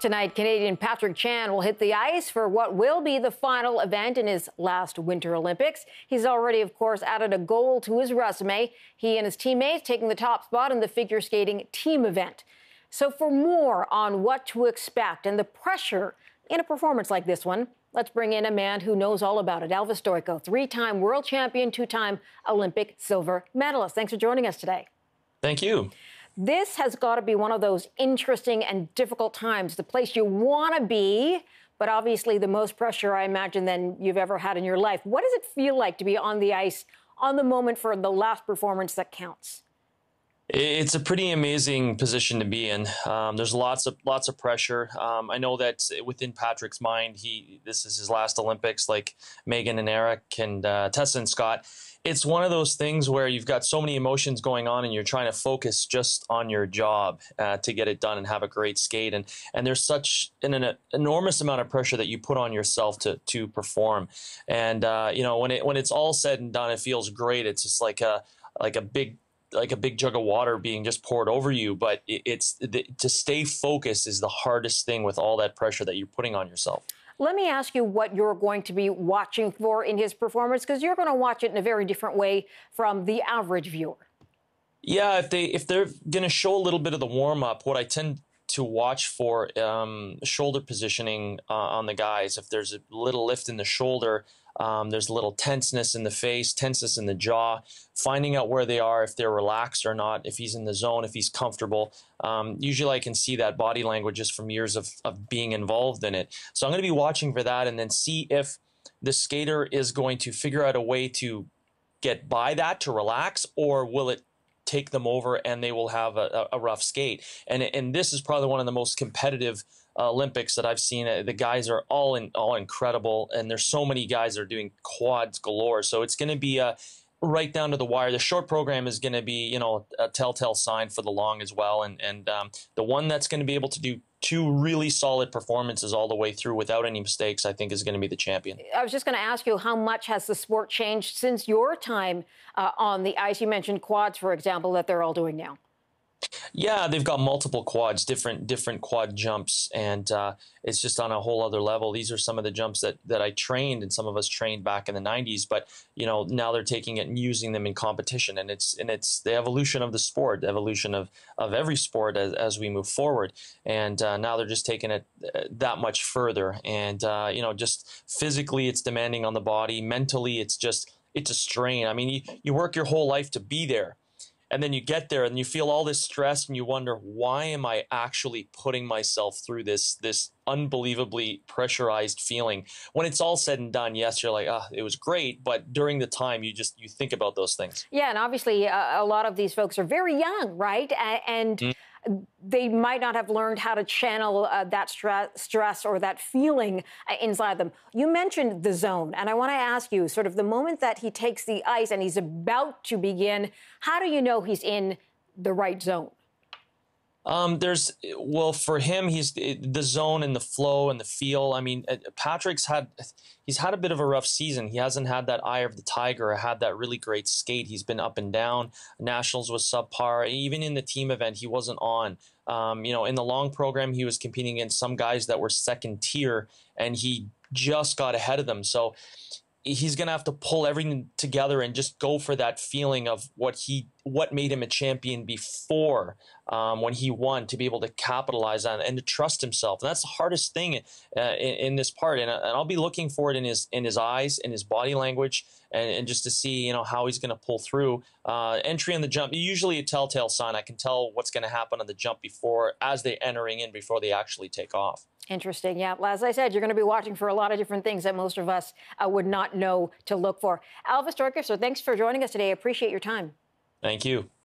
Tonight, Canadian Patrick Chan will hit the ice for what will be the final event in his last Winter Olympics. He's already, of course, added a goal to his resume. He and his teammates taking the top spot in the figure skating team event. So for more on what to expect and the pressure in a performance like this one, let's bring in a man who knows all about it. Elvis Stojko, three-time world champion, two-time Olympic silver medalist. Thanks for joining us today. Thank you. This has got to be one of those interesting and difficult times, the place you want to be, but obviously the most pressure, I imagine, than you've ever had in your life. What does it feel like to be on the ice on the moment for the last performance that counts? It's a pretty amazing position to be in. There's lots of pressure. I know that within Patrick's mind, this is his last Olympics, like Megan and Eric and Tessa and Scott. It's one of those things where you've got so many emotions going on and you're trying to focus just on your job to get it done and have a great skate. And there's such an enormous amount of pressure that you put on yourself to perform. And you know, when it's all said and done, it feels great. It's just like a big jug of water being just poured over you. But to stay focused is the hardest thing with all that pressure that you're putting on yourself. Let me ask you what you're going to be watching for in his performance, because you're going to watch it in a very different way from the average viewer. Yeah, if they're going to show a little bit of the warm-up, what I tend to watch for shoulder positioning on the guys. If there's a little lift in the shoulder, there's a little tenseness in the face, tenseness in the jaw, finding out where they are, if they're relaxed or not, if he's in the zone, if he's comfortable. Usually I can see that body language just from years of being involved in it. So I'm going to be watching for that and then see if the skater is going to figure out a way to get by that, to relax, or will it take them over and they will have a rough skate. And this is probably one of the most competitive Olympics that I've seen. The guys are all incredible, and there's so many guys that are doing quads galore. So it's going to be right down to the wire. The short program is going to be, you know, a telltale sign for the long as well. And the one that's going to be able to do two really solid performances all the way through without any mistakes, I think, is going to be the champion. I was just going to ask you, how much has the sport changed since your time on the ice? You mentioned quads, for example, that they're all doing now. Yeah, they've got multiple quads, different quad jumps, and it's just on a whole other level. These are some of the jumps that I trained, and some of us trained back in the 90s, but you know, now they're taking it and using them in competition, and it's the evolution of the sport, the evolution of every sport as we move forward. And now they're just taking it that much further, and you know, just physically it's demanding on the body, mentally it's a strain. I mean, you work your whole life to be there. And then you get there and you feel all this stress and you wonder, why am I actually putting myself through this unbelievably pressurized feeling? When it's all said and done, yes, you're like, it was great. But during the time, you think about those things. Yeah, and obviously a lot of these folks are very young, right? And they might not have learned how to channel that stress or that feeling inside them. You mentioned the zone, and I want to ask you, sort of the moment that he takes the ice and he's about to begin, how do you know he's in the right zone? For him, he's the zone and the flow and the feel. I mean, he's had a bit of a rough season. He hasn't had that eye of the tiger or had that really great skate. He's been up and down. Nationals was subpar. Even in the team event, he wasn't on. You know, in the long program, he was competing against some guys that were second tier, and he just got ahead of them. So he's going to have to pull everything together and just go for that feeling of what made him a champion before, when he won, to be able to capitalize on it and to trust himself. And that's the hardest thing in this part. And I'll be looking for it in his eyes, in his body language, and just to see, you know, how he's going to pull through. Entry on the jump, usually a telltale sign. I can tell what's going to happen on the jump as they're entering in, before they actually take off. Interesting. Yeah. As I said, you're going to be watching for a lot of different things that most of us would not know to look for. Elvis Stojko, so thanks for joining us today. I appreciate your time. Thank you.